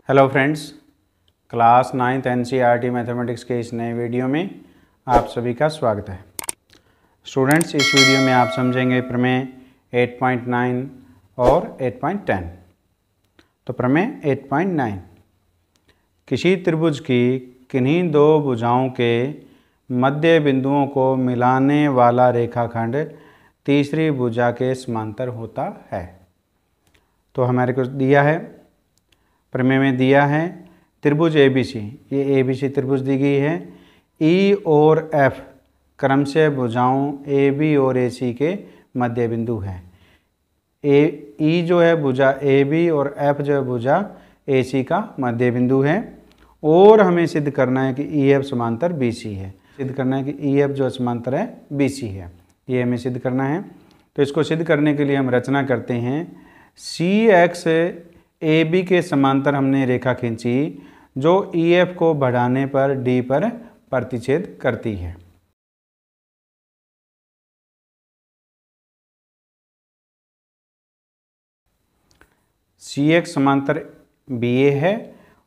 Hello friends, class 9th NCERT mathematics के इस नए वीडियो में आप सभी का स्वागत है। स्टूडेंट्स, इस वीडियो में आप समझेंगे प्रमेय 8.9 और 8.10। तो प्रमेय 8.9, किसी त्रिभुज की किन्हीं दो भुजाओं के मध्य बिंदुओं को मिलाने वाला रेखाखंड तीसरी भुजा के समांतर होता है। तो हमारे को दिया है, प्रमेय में दिया है त्रिभुज ABC। ये ABC त्रिभुज दी गई है। E और F क्रमशः भुजाओं AB और AC के मध्य बिंदु हैं। E जो है भुजा AB और F जो है भुजा AC का मध्य बिंदु है। और हमें सिद्ध करना है कि EF समांतर BC है। सिद्ध करना है कि EF जो समांतर है BC है, ये हमें सिद्ध करना है। तो इसको सिद्ध करने के लिए हम रचना करते हैं। CX AB के समांतर हमने रेखा खींची जो EF को बढ़ाने पर D पर प्रतिच्छेद करती है। CX समांतर BA है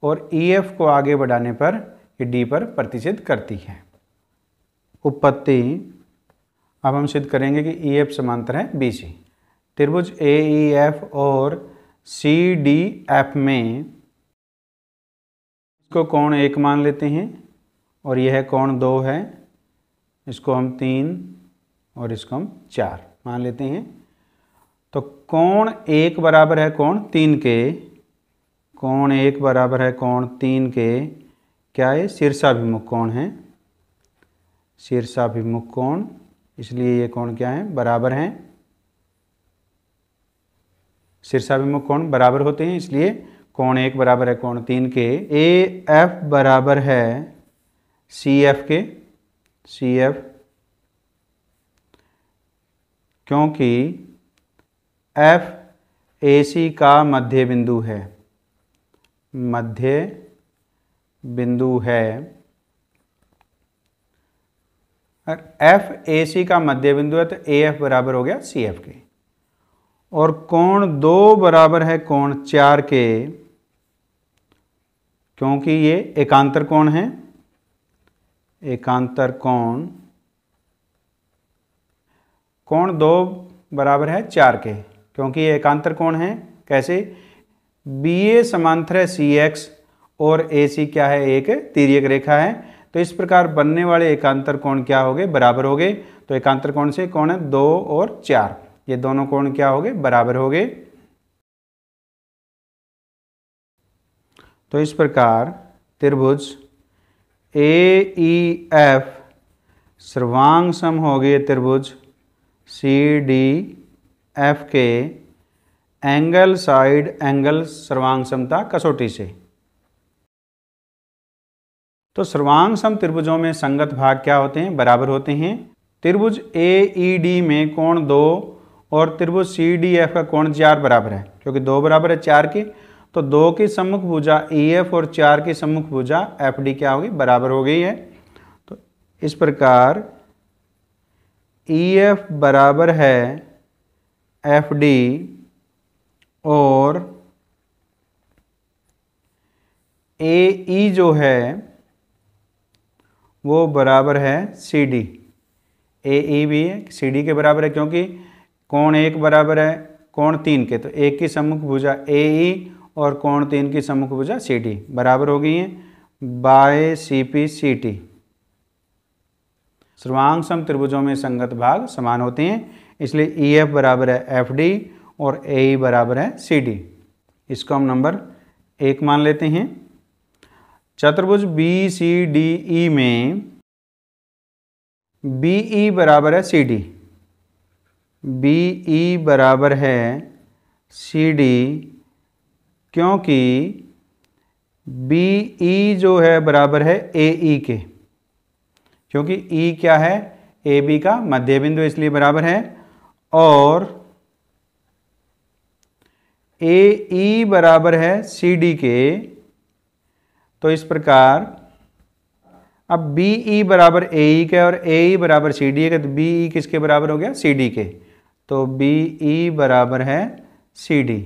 और EF को आगे बढ़ाने पर ये D पर प्रतिच्छेद करती है। उपपत्ति अब हम सिद्ध करेंगे कि EF समांतर है BC। त्रिभुज AEF और CDF में इसको कोण 1 मान लेते हैं और यह कोण 2 है। इसको हम 3 और इसको हम 4 मान लेते हैं। तो कोण 1 बराबर है कोण 3 के। कोण 1 बराबर है कोण 3 के। क्या है? शीर्षाभिमुख कोण है। शीर्षाभिमुख कोण, इसलिए ये कोण क्या है? बराबर हैं। शीर्षाभिमुख कोण बराबर होते हैं, इसलिए कोण 1 बराबर है कोण 3 के। AF बराबर है CF के। CF क्योंकि F AC का मध्य बिंदु है। मध्य बिंदु है। और F AC का मध्य बिंदु है तो AF बराबर हो गया CF के। और कोण 2 बराबर है कोण 4 के, क्योंकि ये एकांतर कोण है। एकांतर कोण, कोण 2 बराबर है 4 के, क्योंकि ये एकांतर कोण है। कैसे? BA समांतर है CX और AC क्या है? एक तिर्यक रेखा है। तो इस प्रकार बनने वाले एकांतर कोण क्या हो गए? बराबर हो गए। तो एकांतर कोण से कोण है 2 और 4, ये दोनों कोण क्या हो गए? बराबर हो गए। तो इस प्रकार त्रिभुज AEF सर्वांग सम हो गए त्रिभुज CDF के एंगल साइड एंगल सर्वांग समता कसौटी से। तो सर्वांग सम त्रिभुजों में संगत भाग क्या होते हैं? बराबर होते हैं। त्रिभुज AED में कोण 2 और त्रिभुज CDF का कोण 4 बराबर है, क्योंकि 2 बराबर है 4 के। तो 2 की सम्मुख भुजा EF और 4 की सम्मुख भुजा FD क्या होगी? बराबर हो गई है। तो इस प्रकार EF बराबर है FD और AE जो है वो बराबर है CD। AE भी है CD के बराबर है, क्योंकि कोण 1 बराबर है कोण 3 के। तो 1 की सम्मुख भुजा AE और कोण 3 की सम्मुख भुजा CD बराबर हो गई हैं बाय CP/CT। सर्वांग सम त्रिभुजों में संगत भाग समान होते हैं, इसलिए EF बराबर है FD और AE बराबर है CD। इसको हम नंबर 1 मान लेते हैं। चतुर्भुज BCDE में BE बराबर है CD। BE बराबर है CD, क्योंकि BE जो है बराबर है AE के, क्योंकि E क्या है? AB का मध्य बिंदु, इसलिए बराबर है। और AE बराबर है CD के। तो इस प्रकार अब BE बराबर AE के और AE बराबर CD के, तो BE किसके बराबर हो गया? CD के। तो BE बराबर है CD।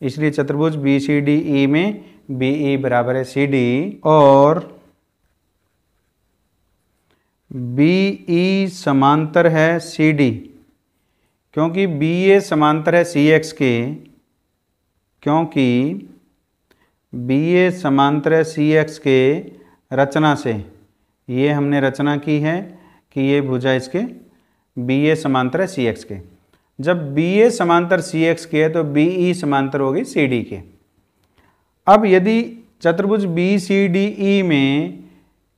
इसलिए चतुर्भुज बी सी डी ई में बी ई बराबर है सी डी और बी ई समांतर है सी डी, क्योंकि बी ए समांतर है सी एक्स के, क्योंकि बी ए समांतर है सी एक्स के रचना से। ये हमने रचना की है कि ये भुजा इसके बी ए समांतर है सी एक्स के। जब बी ए समांतर सी एक्स के है तो बी ई समांतर होगी सी डी के। अब यदि चतुर्भुज बी सी डी ई में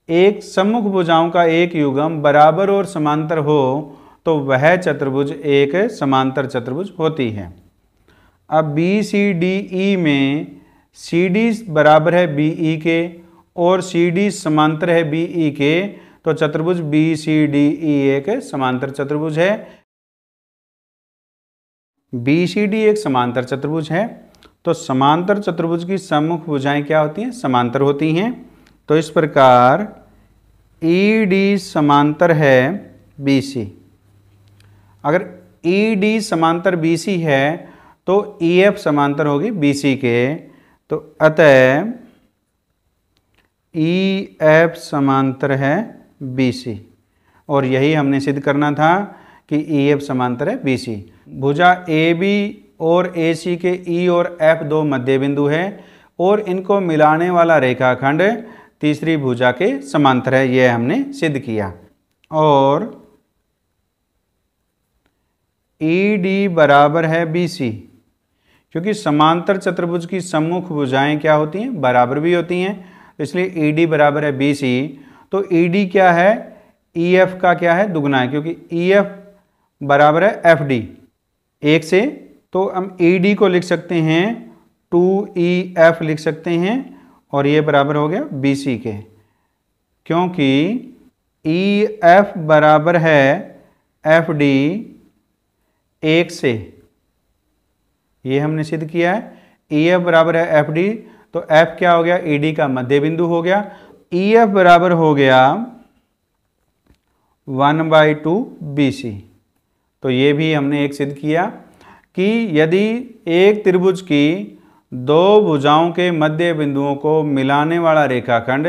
एक सम्मुख भुजाओं का एक युग्म बराबर और समांतर हो तो वह चतुर्भुज एक समांतर चतुर्भुज होती है। अब बी सी डी ई में सी डी बराबर है बी ई के और सी डी समांतर है बी ई के, तो चतुर्भुज बी सी डी ई एक समांतर चतुर्भुज है। बी सी डी एक समांतर चतुर्भुज है, तो समांतर चतुर्भुज की सम्मुख भुजाएं क्या होती हैं? समांतर होती हैं। तो इस प्रकार ई डी समांतर है बी सी। अगर ई डी समांतर बी सी है तो ई एफ समांतर होगी बी सी के, तो अतः ई एफ समांतर है बी सी। और यही हमने सिद्ध करना था कि ई एफ समांतर है बी सी। भुजा ए बी और ए सी के ई और एफ दो मध्य बिंदु है और इनको मिलाने वाला रेखाखंड तीसरी भुजा के समांतर है, यह हमने सिद्ध किया। और ई डी बराबर है बी सी, क्योंकि समांतर चतुर्भुज की सम्मुख भुजाएं क्या होती हैं? बराबर भी होती हैं, इसलिए ई डी बराबर है बी सी। तो ई डी क्या है? ई एफ का क्या है? दुगना है, क्योंकि ई एफ बराबर है एफ डी एक से। तो हम ई डी को लिख सकते हैं 2EF लिख सकते हैं और ये बराबर हो गया बी सी के, क्योंकि ई एफ बराबर है एफ डी एक से। ये हमने सिद्ध किया है। ई एफ बराबर है एफ डी, तो एफ क्या हो गया? ई डी का मध्य बिंदु हो गया। ई एफ बराबर हो गया 1/2 बी सी। तो ये भी हमने एक सिद्ध किया कि यदि एक त्रिभुज की दो भुजाओं के मध्य बिंदुओं को मिलाने वाला रेखाखंड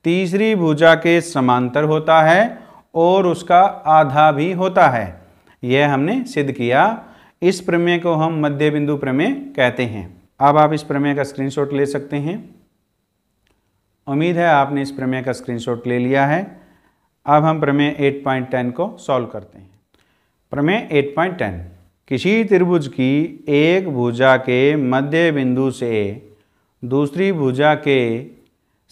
तीसरी भुजा के समांतर होता है और उसका आधा भी होता है, यह हमने सिद्ध किया। इस प्रमेय को हम मध्य बिंदु प्रमेय कहते हैं। अब आप इस प्रमेय का स्क्रीनशॉट ले सकते हैं। उम्मीद है आपने इस प्रमेय का स्क्रीनशॉट ले लिया है। अब हम प्रमेय 8.10 को सॉल्व करते हैं। प्रमेय 8.10, किसी त्रिभुज की एक भुजा के मध्य बिंदु से दूसरी भुजा के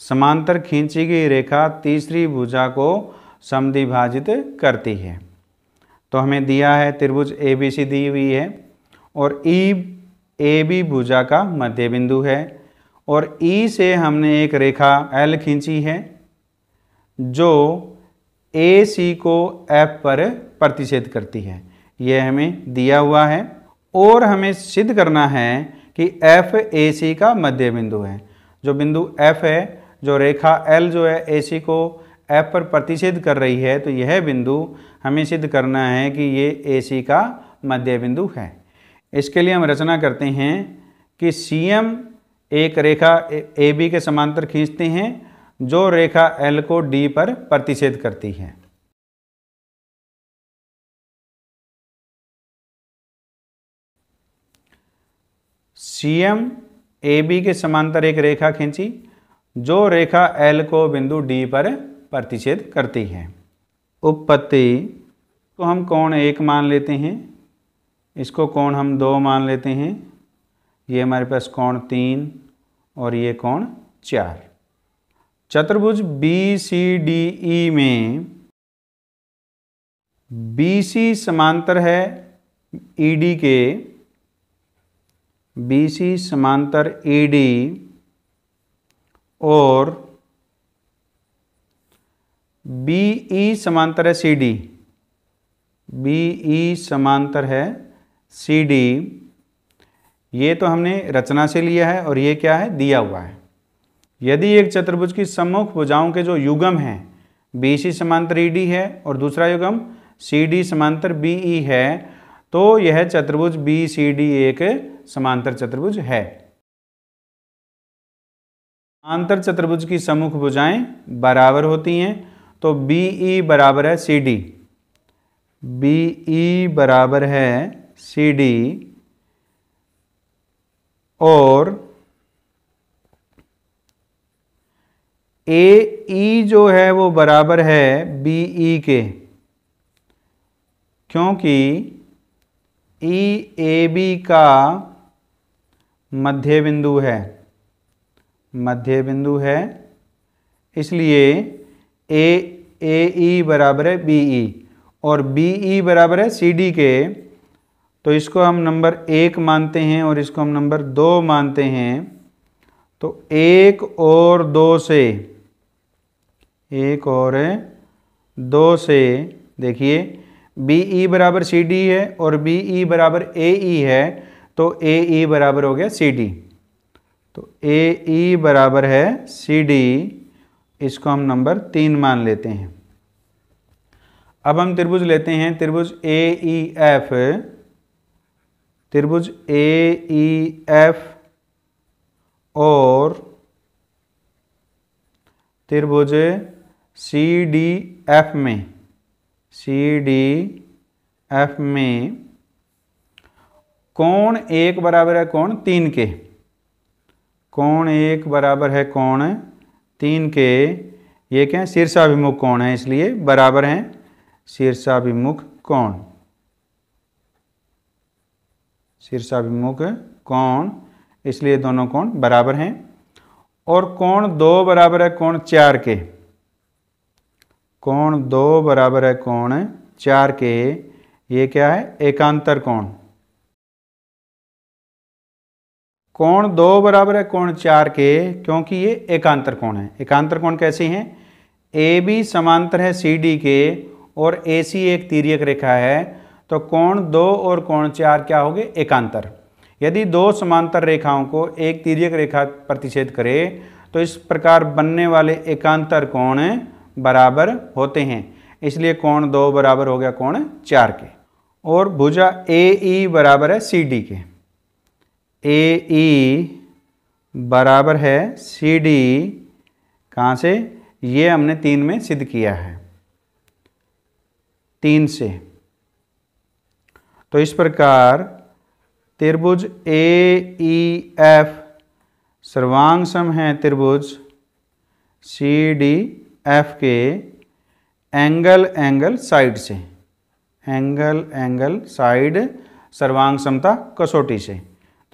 समांतर खींची गई रेखा तीसरी भुजा को समद्विभाजित करती है। तो हमें दिया है त्रिभुज ए बी सी दी हुई है और ई ए बी भुजा का मध्य बिंदु है और ई से हमने एक रेखा एल खींची है जो ए सी को एफ पर प्रतिच्छेद करती है। यह हमें दिया हुआ है और हमें सिद्ध करना है कि एफ ए सी का मध्य बिंदु है। जो बिंदु एफ है, जो रेखा एल जो है ए सी को एफ पर प्रतिच्छेद कर रही है, तो यह बिंदु हमें सिद्ध करना है कि ये ए सी का मध्य बिंदु है। इसके लिए हम रचना करते हैं कि सी एम एक रेखा ए बी के समांतर खींचते हैं जो रेखा एल को डी पर प्रतिच्छेद करती है। सी एम ए बी के समांतर एक रेखा खींची जो रेखा एल को बिंदु डी पर प्रतिच्छेद करती है। उपपत्ति को हम कोण 1 मान लेते हैं, इसको कोण हम 2 मान लेते हैं, ये हमारे पास कोण 3 और ये कोण 4। चतुर्भुज बी सी डी ई में बी सी समांतर है ई डी के, बी सी समांतर ई डी और बी ई समांतर है सी डी, बी ई समांतर है सी डी। ये तो हमने रचना से लिया है और ये क्या है? दिया हुआ है। यदि एक चतुर्भुज की सम्मुख भुजाओं के जो युग्म हैं बी सी समांतर ई डी है और दूसरा युग्म सी डी समांतर बी ई है, तो यह चतुर्भुज बी सी डी एक समांतर चतुर्भुज है। समांतर चतुर्भुज की सम्मुख भुजाएं बराबर होती हैं, तो BE बराबर है CD, BE बराबर है CD और AE जो है वो बराबर है BE के, क्योंकि EAB का मध्य बिंदु है, मध्य बिंदु है, इसलिए AE बराबर है BE और BE बराबर है CD के, तो इसको हम नंबर 1 मानते हैं और इसको हम नंबर 2 मानते हैं। तो 1 और 2 से, 1 और 2 से देखिए BE बराबर CD है और BE बराबर AE है, तो AE बराबर हो गया CD, तो AE बराबर है CD, इसको हम नंबर 3 मान लेते हैं। अब हम त्रिभुज लेते हैं, त्रिभुज AEF, त्रिभुज AEF और त्रिभुज CDF में, CDF में कोण 1 बराबर है कोण 3 के, कोण 1 बराबर है कोण 3 के, ये क्या है, शीर्षाभिमुख कोण है, इसलिए बराबर हैं शीर्षाभिमुख कोण, शीर्षाभिमुख कोण, इसलिए दोनों कोण बराबर हैं। और कोण 2 बराबर है कोण 4 के, कोण 2 बराबर है कोण 4 के, ये क्या है, एकांतर कोण। कोण 2 बराबर है कोण 4 के, क्योंकि ये एकांतर कोण है। एकांतर कोण कैसे हैं, AB समांतर है CD के और AC एक तिर्यक रेखा है, तो कोण 2 और कोण 4 क्या हो गए, एकांतर। यदि दो समांतर रेखाओं को एक तिर्यक रेखा प्रतिच्छेद करे तो इस प्रकार बनने वाले एकांतर कोण बराबर होते हैं, इसलिए कोण 2 बराबर हो गया कोण 4 के। और भुजा AE बराबर है CD के, AE बराबर है CD, कहाँ से, ये हमने 3 में सिद्ध किया है, 3 से। तो इस प्रकार त्रिभुज AEF सर्वांग सम है त्रिभुज CDF के एंगल साइड से, एंगल साइड सर्वांग समता कसौटी से,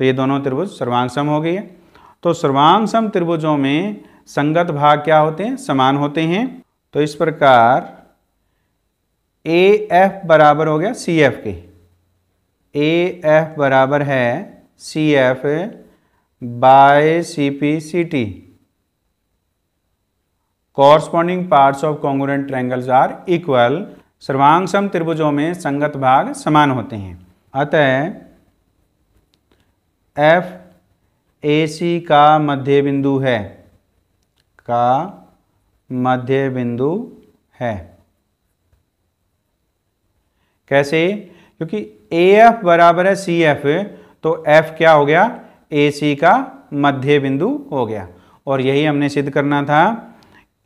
तो ये दोनों त्रिभुज सर्वांग सम हो गई है। तो सर्वांग सम त्रिभुजों में संगत भाग क्या होते हैं, समान होते हैं। तो इस प्रकार AF बराबर हो गया CF के, AF बराबर है CF by CP/CT। Corresponding parts of congruent triangles are equal. सर्वांग सम त्रिभुजों में संगत भाग समान होते हैं, अतः F AC का मध्य बिंदु है, का मध्य बिंदु है। कैसे, क्योंकि AF बराबर है CF, तो F क्या हो गया, AC का मध्य बिंदु हो गया। और यही हमने सिद्ध करना था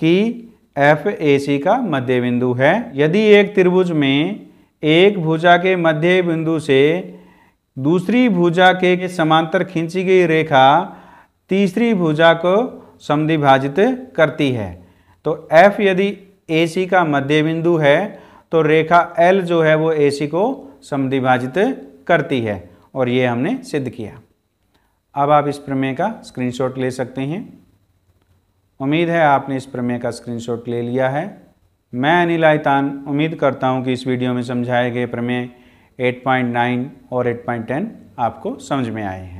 कि F AC का मध्य बिंदु है। यदि एक त्रिभुज में एक भुजा के मध्य बिंदु से दूसरी भुजा के समांतर खींची गई रेखा तीसरी भुजा को समद्विभाजित करती है, तो F यदि AC का मध्य बिंदु है तो रेखा L जो है वो AC को समद्विभाजित करती है, और ये हमने सिद्ध किया। अब आप इस प्रमेय का स्क्रीनशॉट ले सकते हैं। उम्मीद है आपने इस प्रमेय का स्क्रीनशॉट ले लिया है। मैं अनिल आयतान उम्मीद करता हूँ कि इस वीडियो में समझाए गए प्रमेय 8.9 और 8.10 आपको समझ में आए हैं।